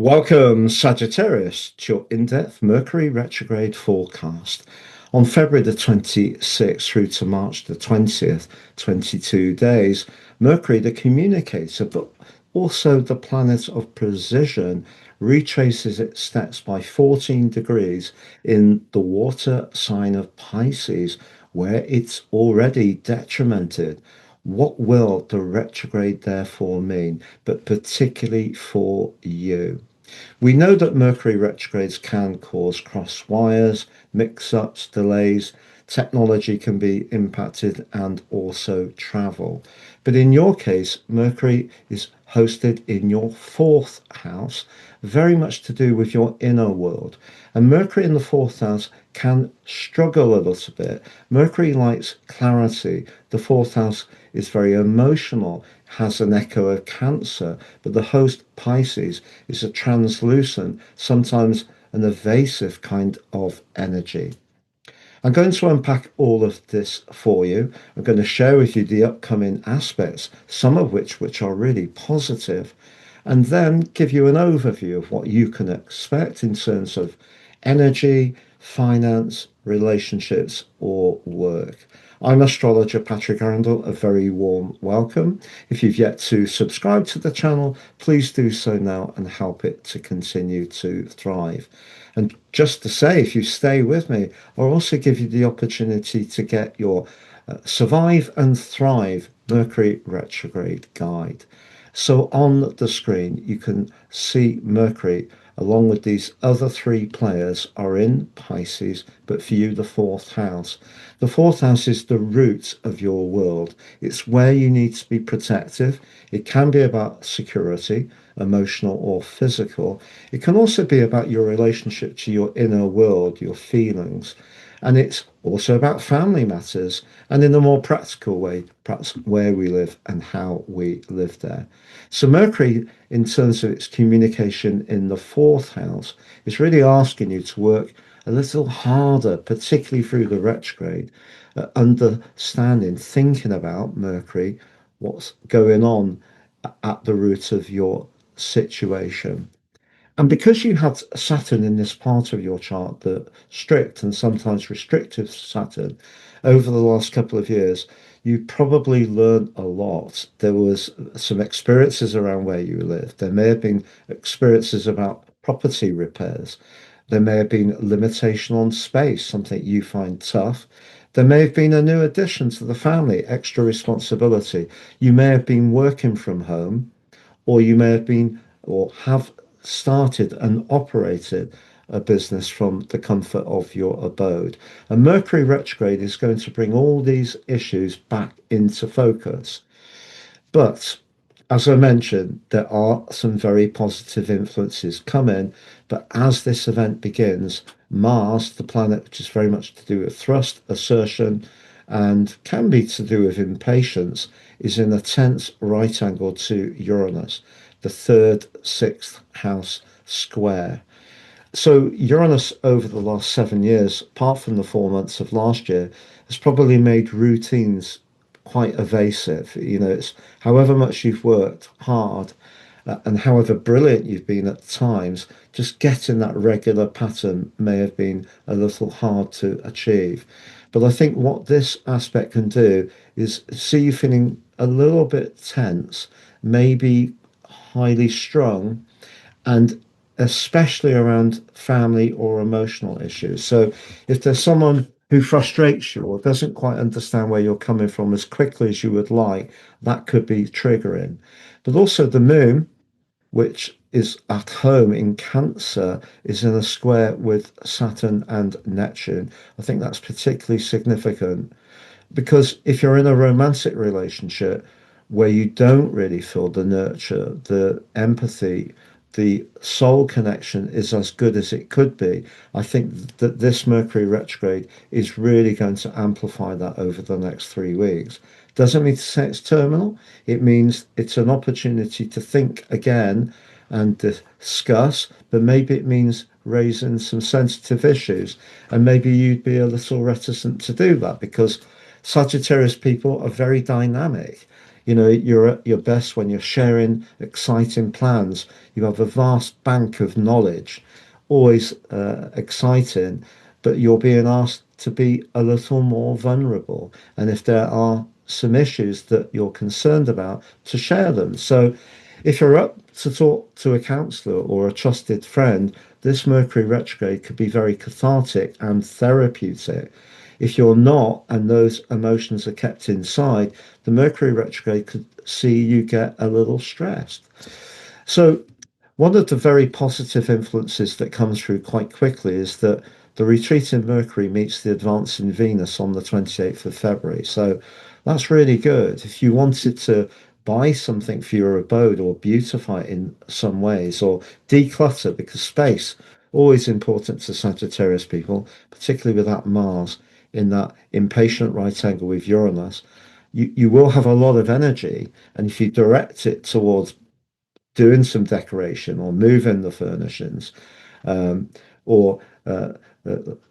Welcome, Sagittarius, to your in-depth Mercury retrograde forecast on February the 26th through to March the 20th, 22 days. Mercury, the communicator, but also the planet of precision, retraces its steps by 14 degrees in the water sign of Pisces, where it's already detrimented. What will the retrograde therefore mean, but particularly for you? We know that Mercury retrogrades can cause cross wires, mix ups, delays, technology can be impacted, and also travel. But in your case, Mercury is hosted in your fourth house, very much to do with your inner world. And Mercury in the fourth house can struggle a little bit. Mercury likes clarity. The fourth house is very emotional, has an echo of Cancer, but the host Pisces is a translucent, sometimes an evasive kind of energy. I'm going to unpack all of this for you. I'm going to share with you the upcoming aspects, some of which are really positive, and then give you an overview of what you can expect in terms of energy, finance, relationships, or work. I'm astrologer Patrick Arundel. A very warm welcome. If you've yet to subscribe to the channel, please do so now and help it to continue to thrive. And just to say, if you stay with me, I'll also give you the opportunity to get your Survive and Thrive Mercury Retrograde Guide. So on the screen, you can see Mercury, along with these other three players, are in Pisces, but for you, the fourth house. The fourth house is the root of your world. It's where you need to be protective. It can be about security, emotional or physical. It can also be about your relationship to your inner world, your feelings. And it's also about family matters, and in a more practical way, perhaps where we live and how we live there. So Mercury, in terms of its communication in the fourth house, is really asking you to work a little harder, particularly through the retrograde, understanding, thinking about Mercury, what's going on at the root of your situation. And because you have Saturn in this part of your chart, the strict and sometimes restrictive Saturn, over the last couple of years, you probably learned a lot. There was some experiences around where you lived. There may have been experiences about property repairs. There may have been limitation on space, something you find tough. There may have been a new addition to the family, extra responsibility. You may have been working from home, or you may have been or have started and operated a business from the comfort of your abode. And Mercury retrograde is going to bring all these issues back into focus. But as I mentioned, there are some very positive influences coming. But as this event begins, Mars, the planet which is very much to do with thrust, assertion, and can be to do with impatience, is in a tense right angle to Uranus, the third, sixth house square. So Uranus over the last 7 years, apart from the 4 months of last year, has probably made routines quite evasive. It's however much you've worked hard and however brilliant you've been at times, just getting that regular pattern may have been a little hard to achieve. But I think what this aspect can do is see you feeling a little bit tense, maybe highly strung, and especially around family or emotional issues. So if there's someone who frustrates you or doesn't quite understand where you're coming from as quickly as you would like, that could be triggering. But also the moon, which is at home in Cancer, is in a square with Saturn and Neptune. I think that's particularly significant because if you're in a romantic relationship where you don't really feel the nurture, the empathy, the soul connection is as good as it could be, I think that this Mercury retrograde is really going to amplify that over the next 3 weeks. Doesn't mean to say it's terminal. It means it's an opportunity to think again and discuss, but maybe it means raising some sensitive issues. And maybe you'd be a little reticent to do that because Sagittarius people are very dynamic. You're at your best when you're sharing exciting plans. You have a vast bank of knowledge, always exciting, but you're being asked to be a little more vulnerable. And if there are some issues that you're concerned about, to share them. So if you're up to talk to a counselor or a trusted friend, this Mercury retrograde could be very cathartic and therapeutic. If you're not, and those emotions are kept inside, the Mercury retrograde could see you get a little stressed. So, one of the very positive influences that comes through quite quickly is that the retreating Mercury meets the advancing Venus on the 28th of February. So, that's really good. If you wanted to buy something for your abode or beautify it in some ways or declutter, because space always important to Sagittarius people, particularly with that Mars in that impatient right angle with Uranus, you will have a lot of energy. And if you direct it towards doing some decoration or moving the furnishings, um, or uh,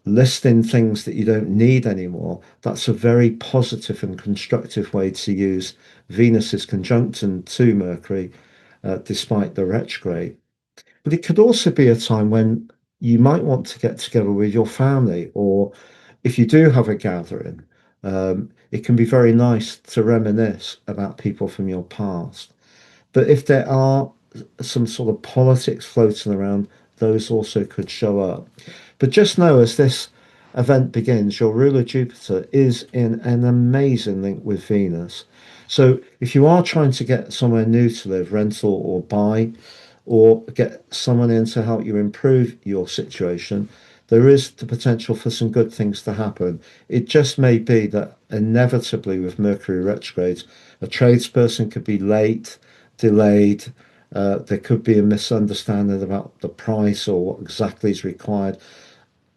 listing things that you don't need anymore, that's a very positive and constructive way to use Venus's conjunction to Mercury, despite the retrograde. But it could also be a time when you might want to get together with your family, or if you do have a gathering, it can be very nice to reminisce about people from your past. But if there are some sort of politics floating around, those also could show up. But just know as this event begins, your ruler Jupiter is in an amazing link with Venus. So if you are trying to get somewhere new to live, rental or buy, or get someone in to help you improve your situation, there is the potential for some good things to happen. It just may be that inevitably with Mercury retrograde, a tradesperson could be late, delayed. There could be a misunderstanding about the price or what exactly is required,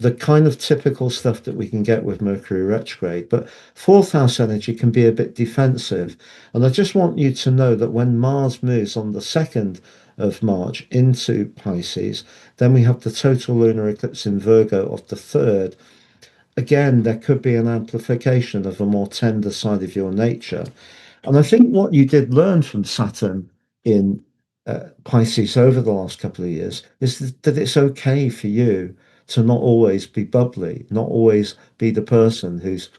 the kind of typical stuff that we can get with Mercury retrograde. But fourth house energy can be a bit defensive. And I just want you to know that when Mars moves on the 2nd of March into Pisces, then we have the total lunar eclipse in Virgo of the 3rd. Again, there could be an amplification of a more tender side of your nature. And I think what you did learn from Saturn in Pisces over the last couple of years is that it's okay for you to not always be bubbly, not always be the person who's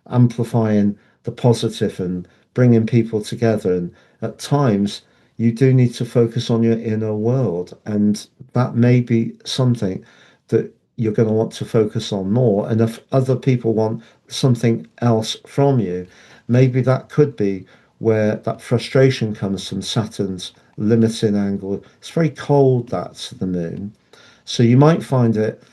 amplifying the positive and bringing people together. And at times, you do need to focus on your inner world. And that may be something that you're going to want to focus on more. And if other people want something else from you, maybe that could be where that frustration comes from Saturn's limiting angle. It's very cold, that's the moon. So you might find it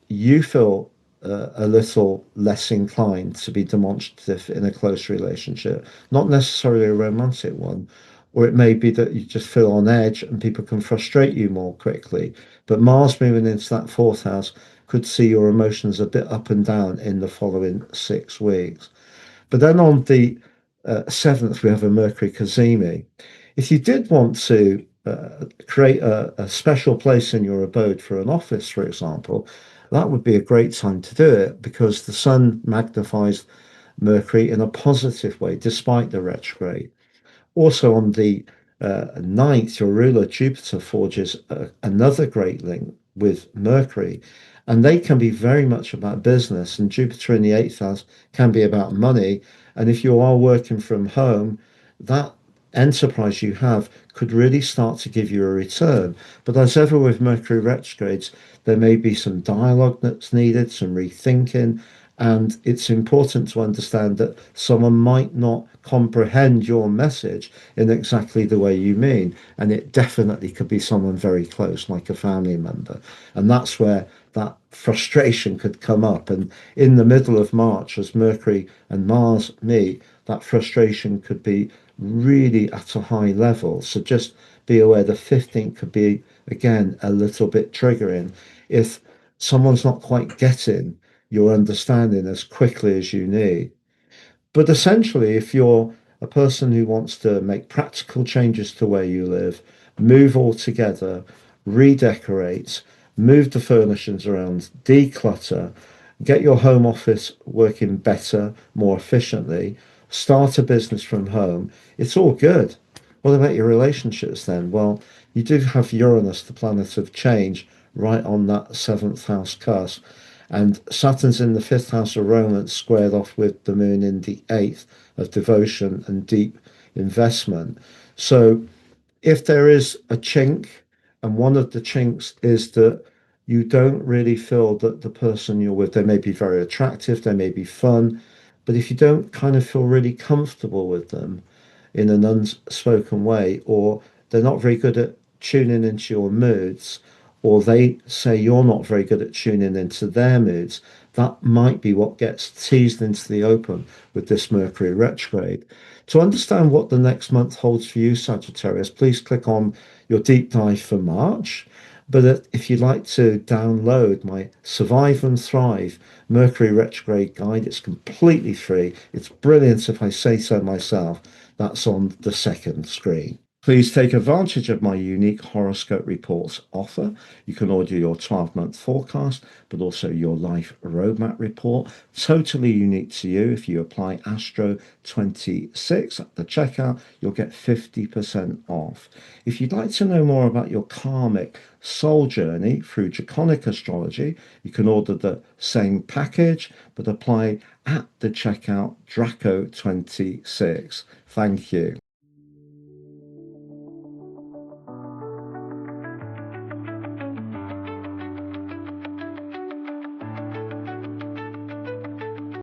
you feel a little less inclined to be demonstrative in a close relationship, not necessarily a romantic one. Or it may be that you just feel on edge and people can frustrate you more quickly. But Mars moving into that fourth house could see your emotions a bit up and down in the following 6 weeks. But then on the 7th, we have a Mercury cazimi. If you did want to create a special place in your abode for an office, for example, that would be a great time to do it because the sun magnifies Mercury in a positive way, despite the retrograde. Also, on the 9th, your ruler Jupiter forges another great link with Mercury, and they can be very much about business. And Jupiter in the 8th house can be about money. And if you are working from home, that enterprise you have could really start to give you a return. But as ever with Mercury retrogrades, there may be some dialogue that's needed, some rethinking, and it's important to understand that someone might not comprehend your message in exactly the way you mean. And it definitely could be someone very close, like a family member. And that's where that frustration could come up. And in the middle of March, as Mercury and Mars meet, that frustration could be really at a high level. So just be aware the 15th could be, again, a little bit triggering if someone's not quite getting your understanding as quickly as you need. But essentially, if you're a person who wants to make practical changes to where you live, move altogether, redecorate, move the furnishings around, declutter, get your home office working better, more efficiently, start a business from home, it's all good. What about your relationships then? Well, you do have Uranus, the planet of change, right on that seventh house cusp. And Saturn's in the fifth house of romance, squared off with the moon in the eighth of devotion and deep investment. So if there is a chink, and one of the chinks is that you don't really feel that the person you're with, they may be very attractive, they may be fun, but if you don't kind of feel really comfortable with them in an unspoken way, or they're not very good at tuning into your moods, or they say you're not very good at tuning into their moods, that might be what gets teased into the open with this Mercury retrograde. To understand what the next month holds for you, Sagittarius, please click on your deep dive for March. But if you'd like to download my Survive and Thrive Mercury retrograde guide, it's completely free. It's brilliant if I say so myself. That's on the second screen. Please take advantage of my unique horoscope reports offer. You can order your 12-month forecast, but also your life roadmap report, totally unique to you. If you apply Astro 26 at the checkout, you'll get 50% off. If you'd like to know more about your karmic soul journey through draconic astrology, you can order the same package, but apply at the checkout Draco 26. Thank you.